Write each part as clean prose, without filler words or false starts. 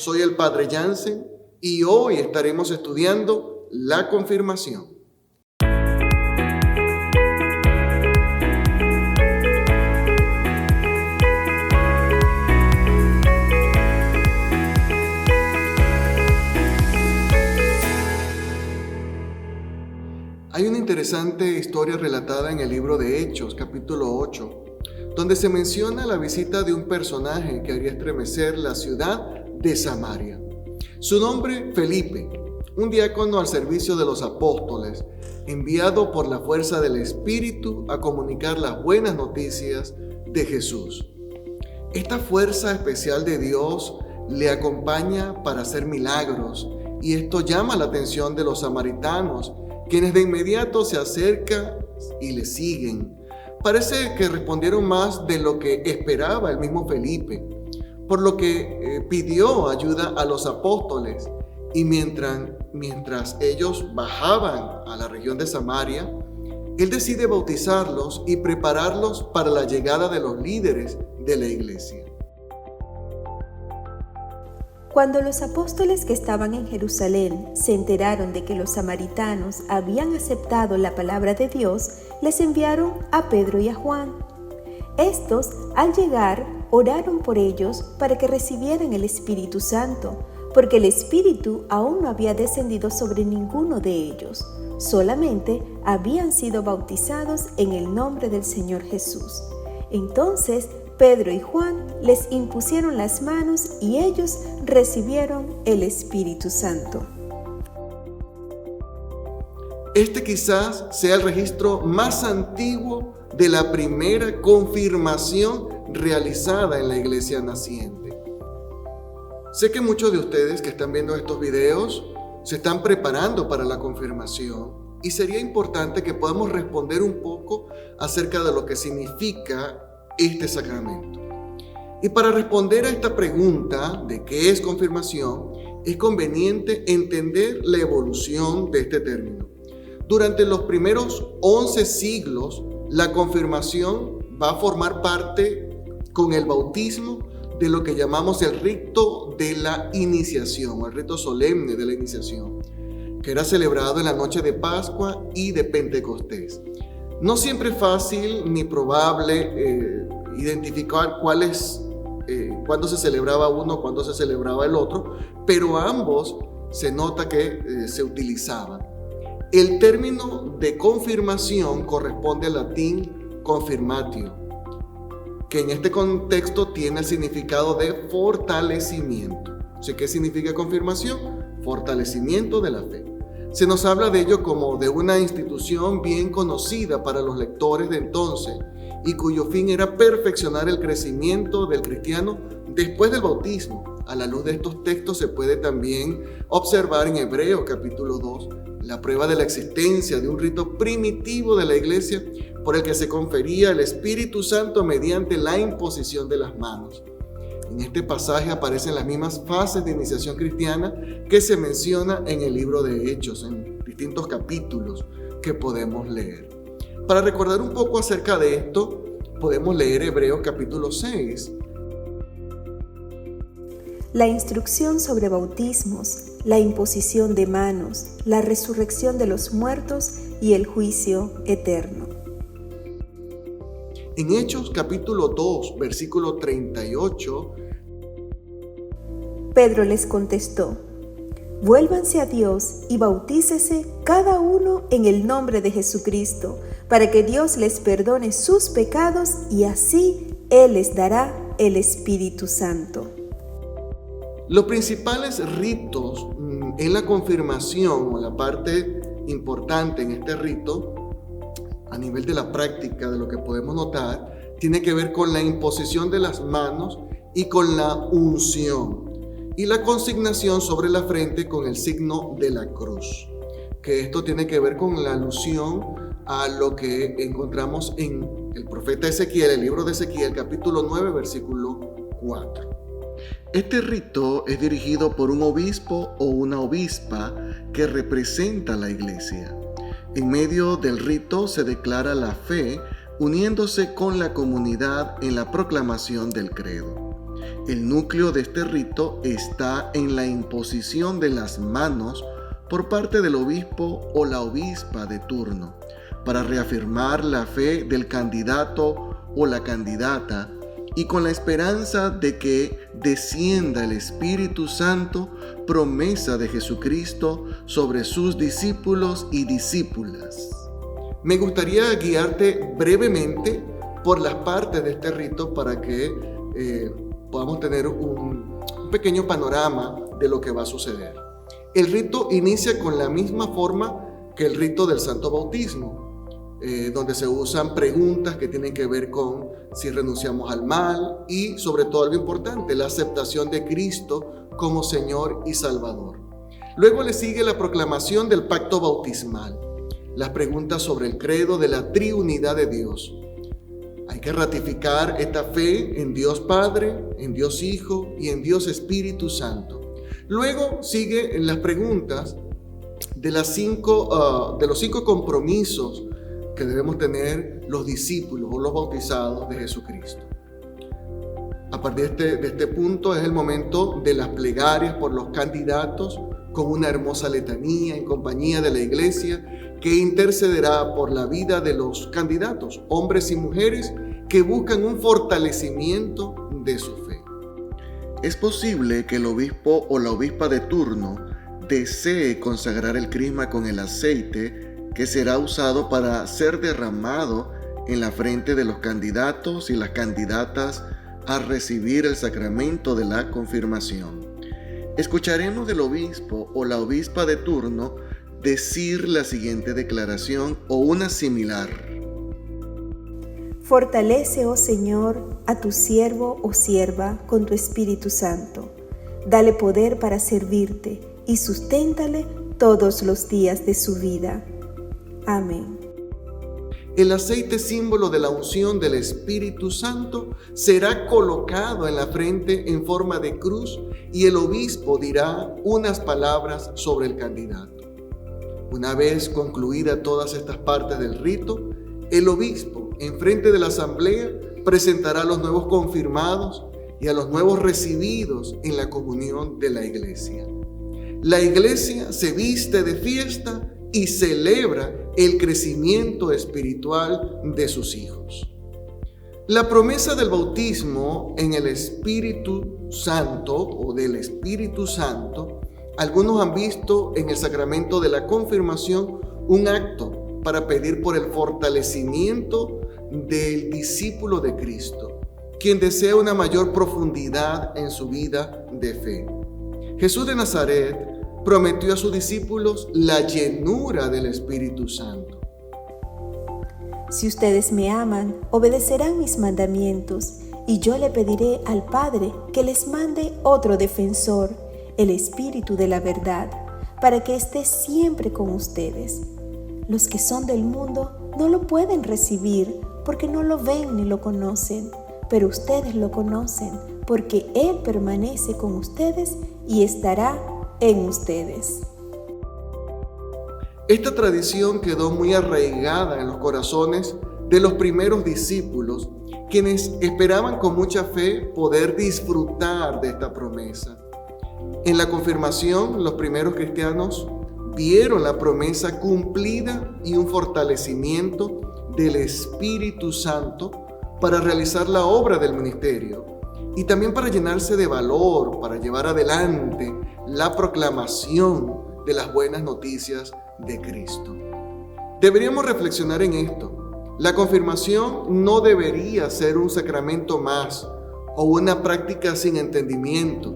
Soy el Padre Jansen y hoy estaremos estudiando la confirmación. Hay una interesante historia relatada en el libro de Hechos, capítulo 8, donde se menciona la visita de un personaje que haría estremecer la ciudad de Samaria. Su nombre, Felipe, un diácono al servicio de los apóstoles, enviado por la fuerza del Espíritu a comunicar las buenas noticias de Jesús. Esta fuerza especial de Dios le acompaña para hacer milagros, y esto llama la atención de los samaritanos, quienes de inmediato se acercan y le siguen. Parece que respondieron más de lo que esperaba el mismo Felipe, por lo que pidió ayuda a los apóstoles. Y mientras ellos bajaban a la región de Samaria, él decide bautizarlos y prepararlos para la llegada de los líderes de la iglesia. Cuando los apóstoles que estaban en Jerusalén se enteraron de que los samaritanos habían aceptado la palabra de Dios, les enviaron a Pedro y a Juan. Estos, al llegar, oraron por ellos para que recibieran el Espíritu Santo, porque el Espíritu aún no había descendido sobre ninguno de ellos, solamente habían sido bautizados en el nombre del Señor Jesús. Entonces, Pedro y Juan les impusieron las manos y ellos recibieron el Espíritu Santo. Este quizás sea el registro más antiguo de la primera confirmación realizada en la iglesia naciente. Sé que muchos de ustedes que están viendo estos videos se están preparando para la confirmación y sería importante que podamos responder un poco acerca de lo que significa este sacramento. Y para responder a esta pregunta de qué es confirmación, es conveniente entender la evolución de este término. Durante los primeros 11 siglos, la confirmación va a formar parte con el bautismo de lo que llamamos el rito de la iniciación, el rito solemne de la iniciación, que era celebrado en la noche de Pascua y de Pentecostés. No siempre es fácil ni probable identificar cuándo se celebraba uno, cuándo se celebraba el otro, pero ambos se nota que se utilizaban. El término de confirmación corresponde al latín confirmatio, que en este contexto tiene el significado de fortalecimiento. ¿Qué significa confirmación? Fortalecimiento de la fe. Se nos habla de ello como de una institución bien conocida para los lectores de entonces y cuyo fin era perfeccionar el crecimiento del cristiano después del bautismo. A la luz de estos textos se puede también observar en Hebreos capítulo 2 la prueba de la existencia de un rito primitivo de la iglesia por el que se confería el Espíritu Santo mediante la imposición de las manos. En este pasaje aparecen las mismas fases de iniciación cristiana que se menciona en el libro de Hechos, en distintos capítulos que podemos leer. Para recordar un poco acerca de esto, podemos leer Hebreos capítulo 6. La instrucción sobre bautismos, la imposición de manos, la resurrección de los muertos y el juicio eterno. En Hechos capítulo 2, versículo 38, Pedro les contestó: vuélvanse a Dios y bautícese cada uno en el nombre de Jesucristo, para que Dios les perdone sus pecados y así Él les dará el Espíritu Santo. Los principales ritos en la confirmación, o la parte importante en este rito, a nivel de la práctica, de lo que podemos notar, tiene que ver con la imposición de las manos y con la unción, y la consignación sobre la frente con el signo de la cruz, que esto tiene que ver con la alusión a lo que encontramos en el profeta Ezequiel, el libro de Ezequiel, capítulo 9, versículo 4. Este rito es dirigido por un obispo o una obispa que representa a la iglesia. En medio del rito se declara la fe uniéndose con la comunidad en la proclamación del credo. El núcleo de este rito está en la imposición de las manos por parte del obispo o la obispa de turno, para reafirmar la fe del candidato o la candidata y con la esperanza de que descienda el Espíritu Santo, promesa de Jesucristo sobre sus discípulos y discípulas. Me gustaría guiarte brevemente por las partes de este rito para que podamos tener un pequeño panorama de lo que va a suceder. El rito inicia con la misma forma que el rito del Santo Bautismo, donde se usan preguntas que tienen que ver con si renunciamos al mal y, sobre todo, algo importante, la aceptación de Cristo como Señor y Salvador. Luego le sigue la proclamación del pacto bautismal, las preguntas sobre el credo de la triunidad de Dios. Hay que ratificar esta fe en Dios Padre, en Dios Hijo y en Dios Espíritu Santo. Luego siguen las preguntas de los 5 compromisos que debemos tener los discípulos o los bautizados de Jesucristo. A partir de este punto es el momento de las plegarias por los candidatos, con una hermosa letanía en compañía de la iglesia que intercederá por la vida de los candidatos, hombres y mujeres que buscan un fortalecimiento de su fe. Es posible que el obispo o la obispa de turno desee consagrar el crisma con el aceite que será usado para ser derramado en la frente de los candidatos y las candidatas a recibir el sacramento de la confirmación. Escucharemos del obispo o la obispa de turno decir la siguiente declaración o una similar. Fortalece, oh Señor, a tu siervo o sierva con tu Espíritu Santo. Dale poder para servirte y susténtale todos los días de su vida. Amén. El aceite, símbolo de la unción del Espíritu Santo, será colocado en la frente en forma de cruz y el obispo dirá unas palabras sobre el candidato. Una vez concluidas todas estas partes del rito, el obispo, en frente de la asamblea, presentará a los nuevos confirmados y a los nuevos recibidos en la comunión de la iglesia. La iglesia se viste de fiesta y celebra el crecimiento espiritual de sus hijos. La promesa del bautismo en el Espíritu Santo o del Espíritu Santo, algunos han visto en el sacramento de la confirmación un acto para pedir por el fortalecimiento del discípulo de Cristo, quien desea una mayor profundidad en su vida de fe. Jesús de Nazaret prometió a sus discípulos la llenura del Espíritu Santo. Si ustedes me aman, obedecerán mis mandamientos, y yo le pediré al Padre que les mande otro defensor, el Espíritu de la verdad, para que esté siempre con ustedes. Los que son del mundo no lo pueden recibir porque no lo ven ni lo conocen, pero ustedes lo conocen porque Él permanece con ustedes y estará en ustedes. Esta tradición quedó muy arraigada en los corazones de los primeros discípulos, quienes esperaban con mucha fe poder disfrutar de esta promesa. En la confirmación, los primeros cristianos vieron la promesa cumplida y un fortalecimiento del Espíritu Santo para realizar la obra del ministerio y también para llenarse de valor, para llevar adelante la proclamación de las buenas noticias de Cristo. Deberíamos reflexionar en esto. La confirmación no debería ser un sacramento más o una práctica sin entendimiento,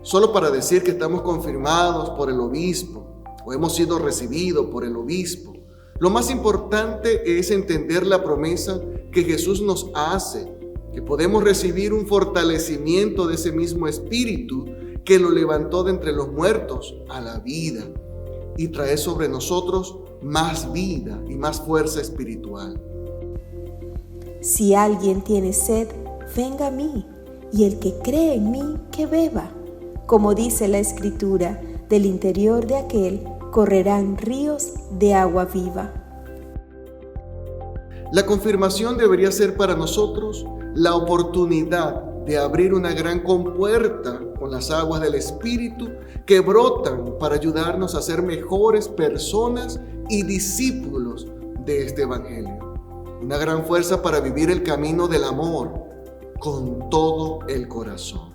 solo para decir que estamos confirmados por el obispo o hemos sido recibidos por el obispo. Lo más importante es entender la promesa que Jesús nos hace, que podemos recibir un fortalecimiento de ese mismo Espíritu que lo levantó de entre los muertos a la vida y trae sobre nosotros más vida y más fuerza espiritual. Si alguien tiene sed, venga a mí, y el que cree en mí, que beba. Como dice la Escritura, del interior de aquel correrán ríos de agua viva. La confirmación debería ser para nosotros la oportunidad de abrir una gran compuerta con las aguas del Espíritu que brotan para ayudarnos a ser mejores personas y discípulos de este Evangelio. Una gran fuerza para vivir el camino del amor con todo el corazón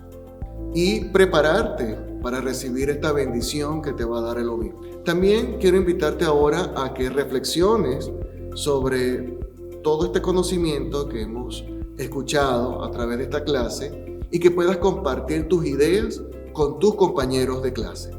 y prepararte para recibir esta bendición que te va a dar el obispo. También quiero invitarte ahora a que reflexiones sobre todo este conocimiento que hemos escuchado a través de esta clase y que puedas compartir tus ideas con tus compañeros de clase.